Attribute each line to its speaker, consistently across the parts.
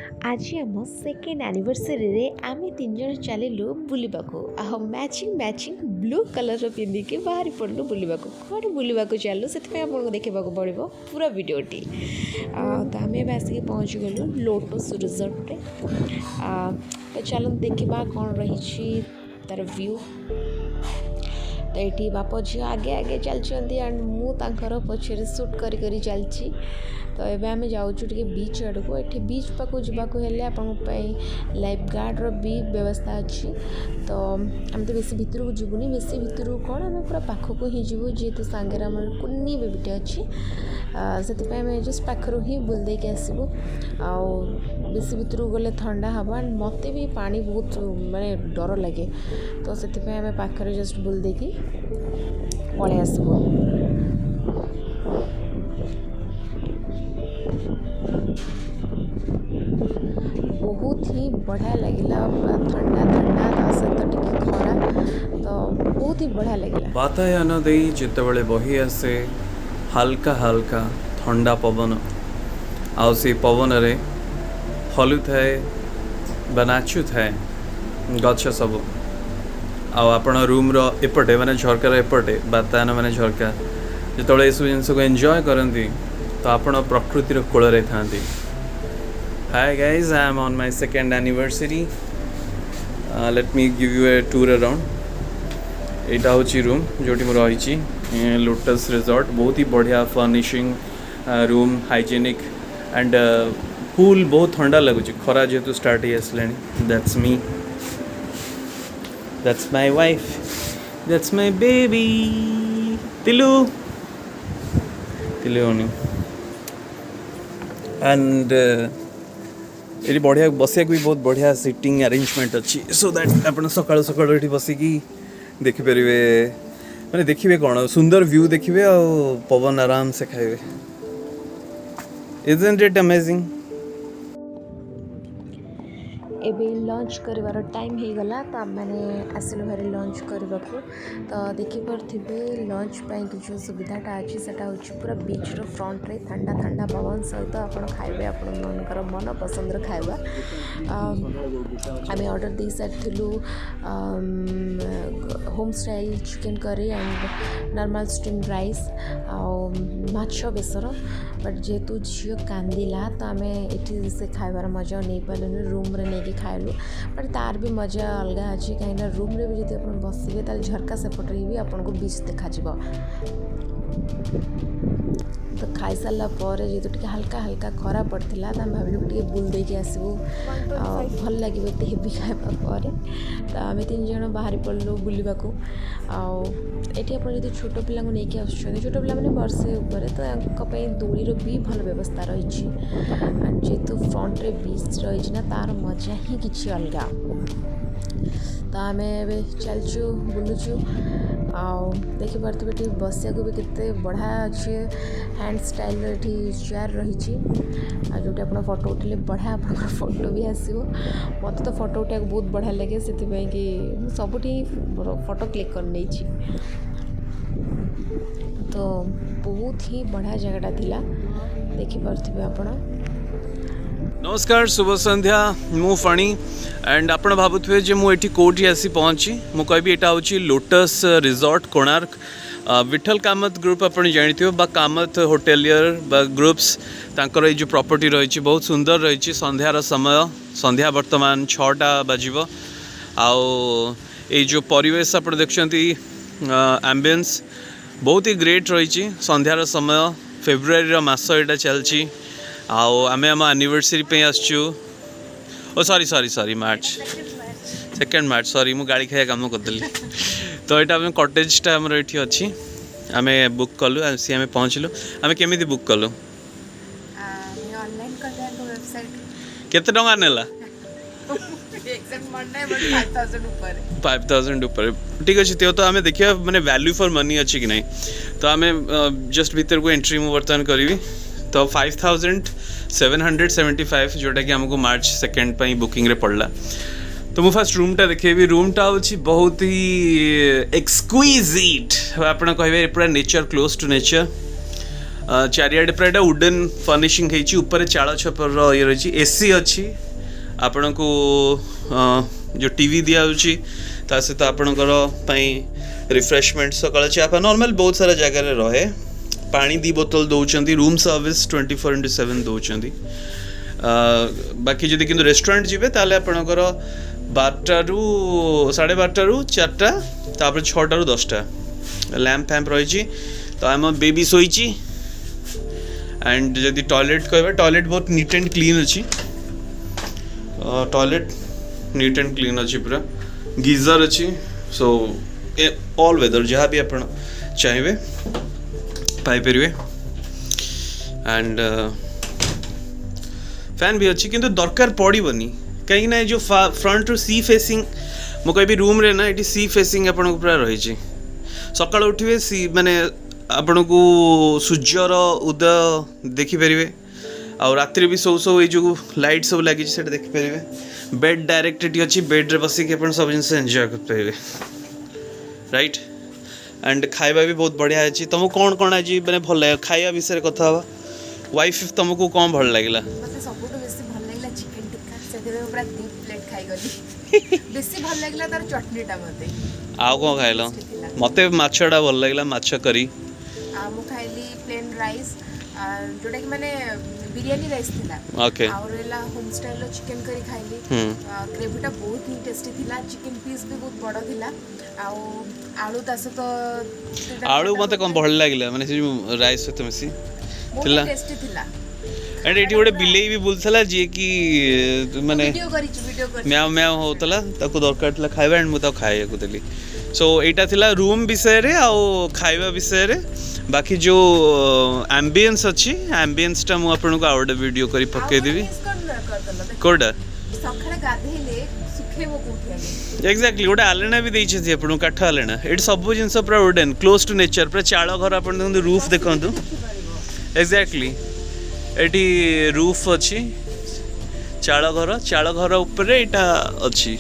Speaker 1: आज आम second anniversary रे आमे तीन जन चलिलु बुलिबाको आ मैचिंग मैचिंग ब्लू कलर पिंधिकी बाहरी पड़लु बुलिबाको कौन बुलिबाको चलु से आपको देखा पड़ो पूरा वीडियोटी तो आम आसिक पहुँच गलु लोटस रिजॉर्ट रे तो चलो देखा कौन रही तार व्यू तो ये बाप झी आगे आगे चलती एंड मुझे पछे सुट करी चलती तो ये आम जाऊँ बीच आड़ को ये बीच पाक जावाक लाइफ गार्ड री व्यवस्था अच्छी तो आम तो बेसी भितर को जीवनी बेसी भितर को कौन आम पूरा पाखक ही जीवु जेहेतु सांगे आम कुन्नी बेबीटे अच्छी से जस्ट पाखर ही बुल देके आसबू बेसी भितर को गले ठंडा हम एंड मत भी पानी बहुत माने डर लगे तो से आम पाखर जस्ट बुल देकी पलि आसबू। बहुत ही बढ़िया लगिला ठंडा ठंडा सहित टिके खरा तो बहुत ही बढ़िया लगिला।
Speaker 2: वातायन दे जितेबले बही आसे हल्का हल्का ठंडा पवन आउ से पवन रे हलु थाए बा नाचु थाए गछ सब आउ आपण रूम रो एपटे माने झरकार एपटे वातायन माने झरका जितेबले ये सब जिनस को एंजॉय करती तो आपण प्रकृतिर कोल रे थांती। Hi guys, I am on my second anniversary. Let me give you a tour around. एटा होची रूम जोटी मो रही लोटस रिजॉर्ट बहुत ही बढ़िया furnishing room hygienic and cool बहुत ठंडा लगुच खरा जेहेतु स्टार्ट ही आसलानी। That's me, that's my wife, that's my baby Tilu Tilu and ये बढ़िया बसिया भी बहुत बढ़िया सिटिंग अरेंजमेंट अच्छी सो दैट आप सकाल सकाल ये बसिकी देखिपारे माने देखिए कौन सुंदर व्यू देखिए आ पवन आराम से खाइबे। Isn't it amazing.
Speaker 1: एबे लंच कर टाइम हो गला तो आम मैंने आसिलु भारी लंच करने तो देखिपे लंच कि जो सुविधाटा अच्छी से पूरा बीच रो फ्रंट रे ठंडा ठंडा पवन सहित आप खाइबे आपनकर मन पसंद खाइबा। आम ऑर्डर दे सारी home style chicken curry and normal steam rice माछ बेसर बट जेहेतु झील कांदिला तो आम ये से खाइबार मजा नहीं पार्लुनि रूम रे नहीं खाइलु बट तार भी मजा अलग अच्छी कहीं रूम रे भी जब आप बसवे तार झरका सेपटे भी आपको बीच देखा तो खाई सारा पर जेहतु टे हल्का हल्का खरा पड़ता तो भाविलु टे बुल देके आसबू भल लगे ये हेवी खाइबा तो आम तीन जन बाहरी पड़लु बुलवाको ये आप छोट पिला नहीं आसुँच छोट पिला वर्षे उपर तो दोलीर भी भल व्यवस्था रही जेहेतु फ्रंट रे बीच रही तार मजा ही किसी अलग तो आम चलचु बुलुचु देखिपे बसिया भी केते बढ़िया अच्छे हैंड स्टाइल ये चेयर रही जोटी आप फोटो उठे बढ़िया आप फोटो भी आसो मत तो फोटो उठा बहुत बढ़िया लगे से कि सबुठी फोटो क्लिक कर नहीं तो बहुत ही बढ़िया जगटा थिला देखिपे आपण।
Speaker 2: नमस्कार शुभ संध्या मु फणी एंड आपण भावुवे जे मुझे कौटी आसी पहुँची मु कहबी एटा होची lotus resort Konark Vithal Kamat group आपण जानिथियो बा कामत होटेलियर बा ग्रुप्स तांकर ये जो प्रॉपर्टी रही बहुत सुंदर रही संध्यार समय संध्या वर्तमान 6टा बाजिबो आउ ये जो परिवेश आप देखुंती एम्बियंस बहुत ही ग्रेट रही संध्यार समय फेब्रुआरी मास यहाँ चलती आम एनिवर्सरी पे आसचु ओ sorry March second March sorry मु गाड़ी खाया काम करदेली तो यहाँ कटेजटा आमर ये अच्छी आम बुक कलु सी आम पहुँचलु आम केमी बुक कलु केते टंका नेला 5000 ऊपर ठीक अच्छे तो आम देखिए मैंने वैल्यू फॉर मनी अच्छी कि नहीं तो आम जस्ट भीतर को एंट्री मु बर्तमान करी तो 5775 जोटा कि आमको मार्च 2 बुकिंग रे पड़ला तो मु फर्स्ट रूमटा देखेबी रूमटा होची बहुत ही एक्सक्विजिट आपन कहबे पूरा नेचर क्लोज टू नेचर चारिआडे पूरा वुडन फर्निशिंग होती ऊपर चाल छपर ये रही एसी अच्छी आपण को जो टीवी दिया सहित आपणकर रिफ्रेशमेंट सकाल चापा नॉर्मल बहुत सारा जगह रहे पानी 2 बोतल दौरान रूम सर्विस 24/7 दौरान बाकी जदि किंतु रेस्टोरेंट जीवे ताले आपणकर 12ru 12:30 4टा तापर 6टाru 10टा लैंप फैंप रही तो आम बेबी शोची एंड जदि टॉयलेट कहबा टॉयलेट बहुत नीट एंड क्लीन अच्छी टॉयलेट नीट एंड क्लीन अच्छी पूरा गीजर अच्छी सो ऑल वेदर जहाँ भी आप चाहिए पाइपर एंड फैन भी अच्छी किंतु दरकार पड़ोनी कहीं ना जो फ्रंट रू सी फेसिंग मु कह रूम रे ना ये सी फेसिंग आपन पूरा रही सकाल उठे सी माने आपन को सूर्यर उदय देखिपारे आ राति भी सौ सौ ये जो लाइट सब लगी देखिपारे बेड डायरेक्ट ये अच्छी बेड रे बसिक आप सब जिन एंजॉय कर राइट एंड खाଇବା भी बहुत बढ़िया अच्छी तुमको कौन कौन आज मैंने भल लगे खाଇବା विषय कथा वाइफ तुमको कौन भल लगे
Speaker 3: मते सबुठु बेसी भल लागला चिकन टिक्का सेदिरे पूरा 2 प्लेट खाई गली बेसी भल लागला तार चटनीटा मते
Speaker 2: आउ कौन खाइल मते माछटा भल लगला माछ करी
Speaker 3: मु खाइली प्लेन राइस जोटा कि माने बिरयानी राइस थिला
Speaker 2: ओके
Speaker 3: और एला होम स्टाइल रो चिकन करी खाइली ग्रेवीटा बहुत ही टेस्टी थिला चिकन पीस भी बहुत बड़ा थिला आ आलू तासे तो
Speaker 2: आलू मते कौन भल लगला माने से राइस सहित मिसी
Speaker 3: थिला टेस्टी थिला
Speaker 2: एंड एटी गोटे बिलेई भी बुलथला जे कि माने
Speaker 3: वीडियो करी
Speaker 2: म्याव म्याव होतला ताको दरकार थला खाइबा एंड मु ता खाइया को देली सो एटा थिला रूम विषय रे आ खाइबा विषय रे बाकी जो एम्बियंस अच्छी एम्बियंस टा मु आपन को आउट वीडियो करी पके देबी कोडा
Speaker 3: सखरे गाधेले सुखेबो कोठिया
Speaker 2: एक्जाक्टली गोटे आलेना भी देइछे थी आपन काठ आलेना एट सब जिंस पूरा वुडन क्लोज टू नेचर पूरा चाळ घर आपन देखंतु रूफ देखंतु एक्जाक्टली एटी रूफ अच्छी चाळ घर ऊपर एटा अच्छी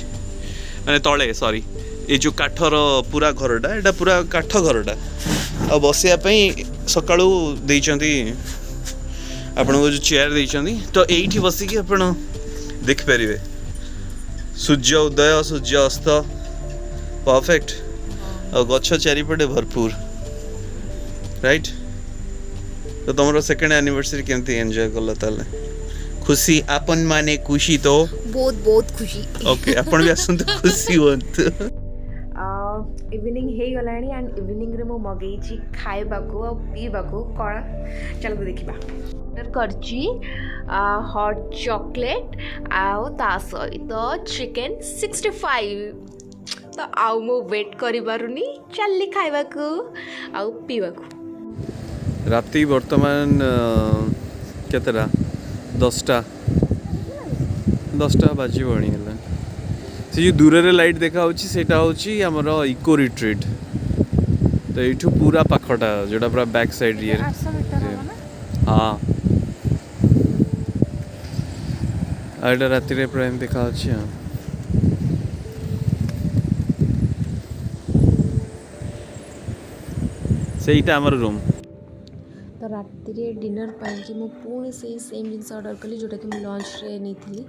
Speaker 2: माने तळे सॉरी ये जो काठर पूरा घरटा एटा पूरा काठ घरटा आ बसिया सकाळू देइचंती आपन को जो चेयर देइचंती तो एठी बसिकी आपन देख परिवे सूर्य उदय सूर्य अस्त परफेक्ट आ गछ चारिपटे भरपूर राइट तो तुम सेकेंड एनिवर्सरी केमती एंजॉय कल ताले खुशी आपन माने खुशी तो
Speaker 3: बहुत बहुत खुशी
Speaker 2: ओके अपन भी आसंत खुशी होत
Speaker 1: evening hey Galani and evening रे मो मगेची खाइबा को आ पीबा को कण चल देखिबा ऑर्डर करची हॉट चॉकलेट आउ ता सहित चिकन 65 तो आउ मो वेट करि बारुनी चलली खाइबा को आउ पीबा को
Speaker 2: राति वर्तमान केतरा 10टा बाजी बणी है से जो दूर रे लाइट देखा होची सेटा होची हमर इको रिट्रीट तो एठू पूरा पाखटा जोटा पूरा बैक साइड ये हाँ आइडा राति रे प्राइम देखा होची हाँ सेटा हमर रूम
Speaker 1: तो राति रे डिनर पाई मु पुणी से सेम जिन ऑर्डर कली जोटा कि लंच रे नहीं थी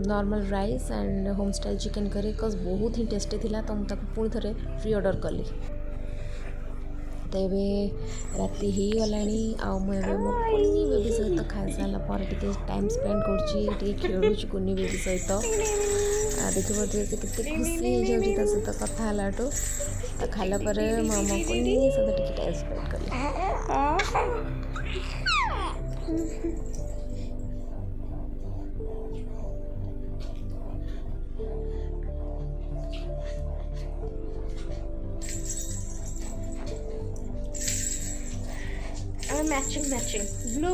Speaker 1: normal rice and home style chicken curry because बहुत ही टेस्टी थिला तो मुझे पुणी थे री ऑर्डर कली तेबे राति ही गलानी आ मुझे मो कुनी बेबी सहित खाई सारा पर टिके टाइम स्पेंड कर खेलुची कुनी बेबी सहित देखिए से केते खुशी हो जाउची ता सहित कथा हलाटो तो खाला पर मामा कुनी सहित टिके टाइम स्पेंड कली मैचिंग ब्लू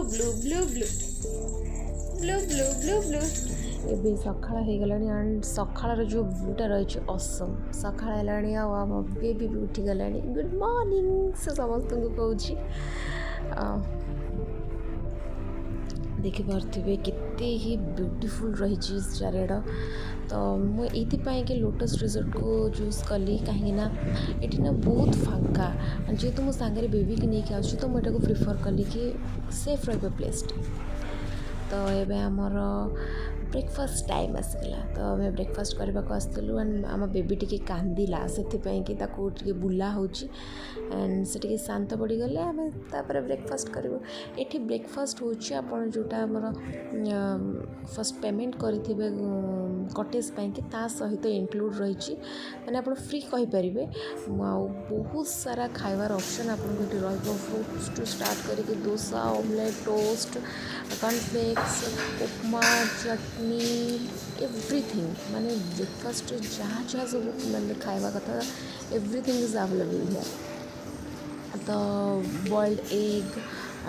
Speaker 1: एबे सकाळ हो गलानी एंड सकाळ जो व्यूटा रही असम सकाळ है आम बेबी भी उठी गलानी गुड मॉर्निंग से समस्त को कहूँ ଦେଖିପାରୁଥିବେ କେତେ ହି ବ୍ୟୁଟିଫୁଲ୍ ରହିଛି ଚାରିଆଡ଼। ତ ମୁଁ ଏଇଥିପାଇଁ କି ଲୋଟସ୍ ରିଜର୍ଟକୁ ଚୁଜ୍ କଲି, କାହିଁକିନା ଏଠି ନା ବହୁତ ଫାଙ୍କା। ଯେହେତୁ ମୁଁ ସାଙ୍ଗରେ ବେବିକି ନେଇକି ଆସୁଛି ତ ମୁଁ ଏଟାକୁ ପ୍ରିଫର୍ କଲି କି ସେଫ୍ ରହିବ ପ୍ଲେସ୍ଟି। ତ ଏବେ ଆମର ବ୍ରେକଫାଷ୍ଟ ଟାଇମ୍ ଆସିଗଲା, ତ ଆମେ ବ୍ରେକଫାଷ୍ଟ କରିବାକୁ ଆସିଥିଲୁ। ଆଣ୍ଡ ଆମ ବେବି ଟିକେ କାନ୍ଦିଲା, ସେଥିପାଇଁ କି ତାକୁ ଟିକେ ବୁଲା ହେଉଛି। ଆଣ୍ଡ ସେ ଟିକେ ଶାନ୍ତ ପଡ଼ିଗଲେ ଆମେ ତାପରେ ବ୍ରେକଫାଷ୍ଟ କରିବୁ। ଏଠି ବ୍ରେକଫାଷ୍ଟ ହେଉଛି ଆପଣ ଯେଉଁଟା ଆମର ଫାର୍ଷ୍ଟ ପେମେଣ୍ଟ କରିଥିବେ କଟେଜ୍ ପାଇଁକି, ତା ସହିତ ଇନକ୍ଲୁଡ଼ ରହିଛି। ମାନେ ଆପଣ ଫ୍ରି କହିପାରିବେ। ଆଉ ବହୁତ ସାରା ଖାଇବାର ଅପସନ୍ ଆପଣଙ୍କୁ ଏଠି ରହିବ। ଫ୍ରୁଟ୍ସଠୁ ଷ୍ଟାର୍ଟ କରିକି ଦୋସା, ଅମଲେଟ୍, ଟୋଷ୍ଟ, କର୍ଣ୍ଣଫ୍ଲେକ୍ସ, ଉପମା, ଚଟନି, ଏଭ୍ରିଥିଙ୍ଗ। ମାନେ ବ୍ରେକଫାଷ୍ଟରେ ଯାହା ଯାହା ସବୁ ମାନେ ଖାଇବା କଥା ଏଭ୍ରିଥିଙ୍ଗ ଇଜ୍ ଆଭେଲେବୁଲ୍ ହିୟର୍। ତ ବଏଲ୍ଡ ଏଗ୍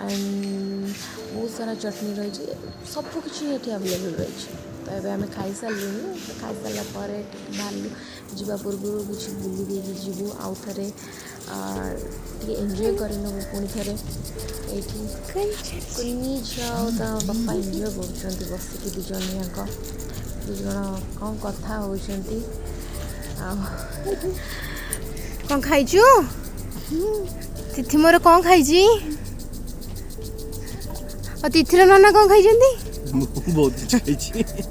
Speaker 1: ଆଣ୍ଡ ବହୁତ ସାରା ଚଟନି ରହିଛି, ସବୁକିଛି ଏଠି ଆଭେଲେବୁଲ୍ ରହିଛି। ତ ଏବେ ଆମେ ଖାଇସାରିଲୁଣି। ଖାଇସାରିଲା ପରେ ଟିକେ ବାହାରିଲୁ, ଯିବା ପୂର୍ବରୁ କିଛି ବୁଲି ଦେଇକି ଯିବୁ। ଆଉ ଥରେ ଟିକେ ଏନ୍ଜୟ କରିନେବୁ ପୁଣି ଥରେ। ଏଇଠି କୁନି ଝିଅ ଆଉ ତା ବାପା ଏନ୍ଜୟ କରୁଛନ୍ତି ବସିକି, ଦୁଇ ଜଣ କ'ଣ କଥା ହେଉଛନ୍ତି। ଆଉ
Speaker 4: କ'ଣ ଖାଇଛୁ? ତିଥି ମୋର କ'ଣ ଖାଇଛି? ଆଉ ତିଥିର ନନା କ'ଣ ଖାଇଛନ୍ତି?
Speaker 2: ବହୁତ କିଛି ଖାଇଛି।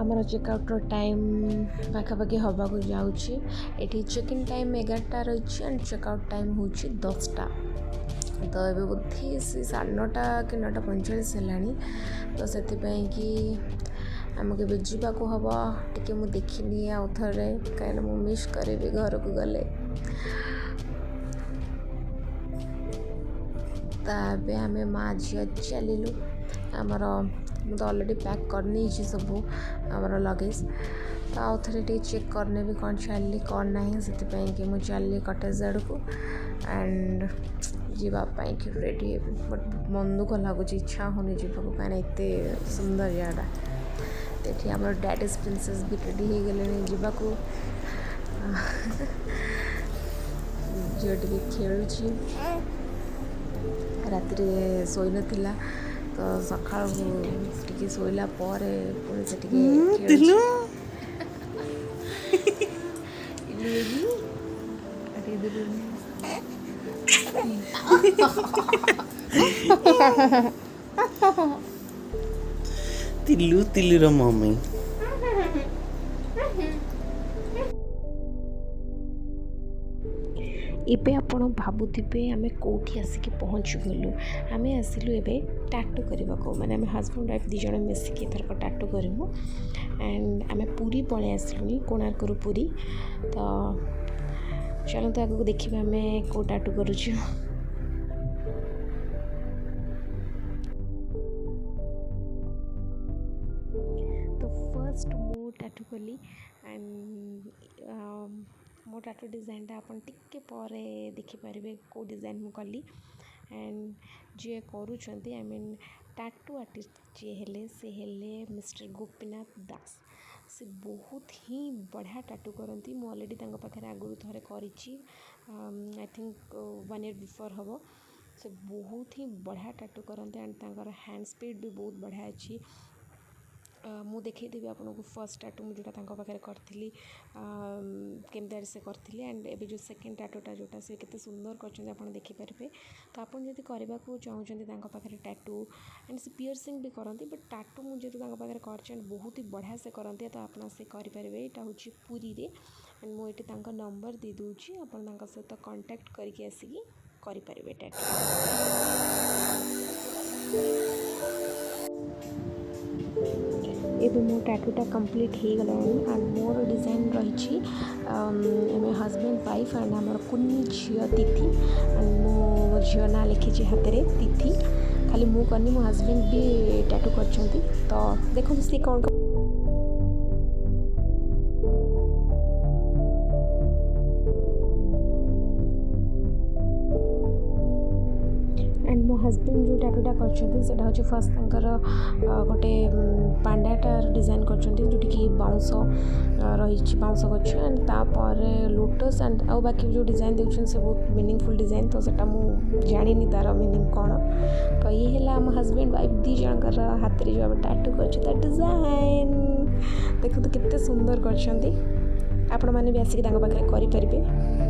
Speaker 1: ଆମର ଚେକ୍ଆଉଟ୍ର ଟାଇମ୍ ପାଖାପାଖି ହେବାକୁ ଯାଉଛି। ଏଠି ଚେକ୍-ଇନ୍ ଟାଇମ୍ 11ଟା ରହିଛି ଆଣ୍ଡ ଚେକ୍ଆଉଟ୍ ଟାଇମ୍ ହେଉଛି 10ଟା। ତ ଏବେ ବୋଧେ ସେ 9:30 କି 9:45 ହେଲାଣି। ତ ସେଥିପାଇଁ କି ଆମକୁ ଏବେ ଯିବାକୁ ହେବ। ଟିକେ ମୁଁ ଦେଖିନି ଆଉ ଥରେ, କାହିଁକିନା ମୁଁ ମିସ୍ କରିବି ଘରକୁ ଗଲେ। ତ ଏବେ ଆମେ ମାଆ ଝିଅ ଚାଲିଲୁ। ମୁଁ ତ ଅଲରେଡ଼ି ପ୍ୟାକ୍ କରିନେଇଛି ସବୁ ଆମର ଲଗେଜ୍। ତ ଆଉ ଥରେ ଟିକେ ଚେକ୍ କରିନେବି କ'ଣ ଚାଲିଲି କ'ଣ ନାହିଁ। ସେଥିପାଇଁ କି ମୁଁ ଚାଲିଲି କଟେଜ୍ ଆଡ଼କୁ ଆଣ୍ଡ ଯିବା ପାଇଁକି ରେଡ଼ି ହେବି। ବଟ୍ ମନ ଦୁଃଖ ଲାଗୁଛି, ଇଚ୍ଛା ହେଉନି ଯିବାକୁ, କାହିଁକିନା ଏତେ ସୁନ୍ଦର ଜାଗାଟା। ଏଠି ଆମର ଡ୍ୟାଡିଜ୍ ପ୍ରିନ୍ସେସ୍ ବି ରେଡ଼ି ହେଇଗଲେଣି ଯିବାକୁ। ଝିଅ ଟିକେ ଖେଳୁଛି, ରାତିରେ ଶୋଇନଥିଲା। ତ ସକାଳୁ ଟିକେ ଶୋଇଲା ପରେ ପୁଣି ସେ ଟିକେ ଖେଳୁଛି।
Speaker 2: ତିଲୁର ମମି।
Speaker 1: ଏବେ ଆପଣ ଭାବୁଥିବେ ଆମେ କେଉଁଠି ଆସିକି ପହଞ୍ଚିଗଲୁ। ଆମେ ଆସିଲୁ ଏବେ ଟାଟୁ କରିବାକୁ, ମାନେ ଆମେ ହଜବେଣ୍ଡ ୱାଇଫ୍ 2 ଜଣ ମିଶିକି ଏଥରକ ଟାଟୁ କରିବୁ। ଆଣ୍ଡ ଆମେ ପୁରୀ ପଳେଇ ଆସିଲୁଣି, କୋଣାର୍କରୁ ପୁରୀ। ତ ଚାଲନ୍ତୁ ଆଗକୁ ଦେଖିବା ଆମେ କେଉଁ ଟାଟୁ କରୁଛୁ। ତ ଫାର୍ଷ୍ଟ ମୁଁ ଟାଟୁ କଲି ଆଣ୍ଡ ମୋ ଟାଟୁ ଡିଜାଇନଟା ଆପଣ ଟିକେ ପରେ ଦେଖିପାରିବେ କେଉଁ ଡିଜାଇନ୍ ମୁଁ କଲି। ଆଣ୍ଡ ଯିଏ କରୁଛନ୍ତି ଟାଟୁ ଆର୍ଟିଷ୍ଟ ଯିଏ ହେଲେ ସେ ହେଲେ ମିଷ୍ଟର ଗୋପୀନାଥ ଦାସ। ସେ ବହୁତ ହିଁ ବଢ଼ିଆ ଟାଟୁ କରନ୍ତି। ମୁଁ ଅଲରେଡ଼ି ତାଙ୍କ ପାଖରେ ଆଗରୁ ଥରେ କରିଛି, ଆଇ ଥିଙ୍କ 1 year ବିଫୋର୍ ହେବ। ସେ ବହୁତ ହିଁ ବଢ଼ିଆ ଟାଟୁ କରନ୍ତି ଆଣ୍ଡ ତାଙ୍କର ହ୍ୟାଣ୍ଡ ସ୍ପିଡ଼ ବି ବହୁତ ବଢ଼ିଆ ଅଛି। ମୁଁ ଦେଖେଇଦେବି ଆପଣଙ୍କୁ ଫାର୍ଷ୍ଟ ଟାଟୁ ମୁଁ ଯେଉଁଟା ତାଙ୍କ ପାଖରେ କରିଥିଲି, କେମିତି ସେ କରିଥିଲି। ଆଣ୍ଡ ଏବେ ଯେଉଁ ସେକେଣ୍ଡ ଟାଟୁଟା ଯେଉଁଟା ସେ କେତେ ସୁନ୍ଦର କରିଛନ୍ତି ଆପଣ ଦେଖିପାରିବେ। ତ ଆପଣ ଯଦି କରିବାକୁ ଚାହୁଁଛନ୍ତି ତାଙ୍କ ପାଖରେ ଟାଟୁ, ଆଣ୍ଡ ସେ ପିୟର୍ସିଂ ବି କରନ୍ତି, ବଟ୍ ଟାଟୁ ମୁଁ ଯେହେତୁ ତାଙ୍କ ପାଖରେ କରିଛି ଆଣ୍ଡ ବହୁତ ହି ବଢ଼ିଆ ସେ କରନ୍ତି, ତ ଆପଣ ସେ କରିପାରିବେ। ଏଇଟା ହେଉଛି ପୁରୀରେ। ଆଣ୍ଡ ମୁଁ ଏଠି ତାଙ୍କ ନମ୍ବର ଦେଇଦେଉଛି, ଆପଣ ତାଙ୍କ ସହିତ କଣ୍ଟାକ୍ଟ କରିକି ଆସିକି କରିପାରିବେ ଟାଟୁ। ଏବେ ମୋ ଟାଟୁଟା କମ୍ପ୍ଲିଟ୍ ହେଇଗଲାଣି ଆଣ୍ଡ ମୋର ଡିଜାଇନ୍ ରହିଛି ଆମେ ହଜବେଣ୍ଡ ୱାଇଫ୍ ଆଣ୍ଡ ଆମର କୁନି ଝିଅ ତିଥି। ଆଣ୍ଡ ମୋ ଝିଅ ନାଁ ଲେଖିଛି ହାତରେ ତିଥି। ଖାଲି ମୁଁ କରିନି, ମୋ ହଜବେଣ୍ଡ ବି ଟାଟୁ କରିଛନ୍ତି। ତ ଦେଖନ୍ତୁ ସେ କ'ଣ एंड मो हजबैंड जो टैटूटा करछन्ती हूँ फर्स्ट तंकर गोटे पांडाटार डिजाइन करछन्ती बाउंस रही बाउंस गछ एंड तापर लोटस एंड आउ बाकी जो डिजाइन देउछन से बहुत मीनिंगफुल डिजाइन तो सेटा मु जानिनी तार मीनिंग कौन तो ये है आम हजबैंड वाइफ दी जनकर हाथ में जो टैटू कर डिजाइन देखो तो कितने सुंदर कर आपण मैंने भी आसिक पाखे करें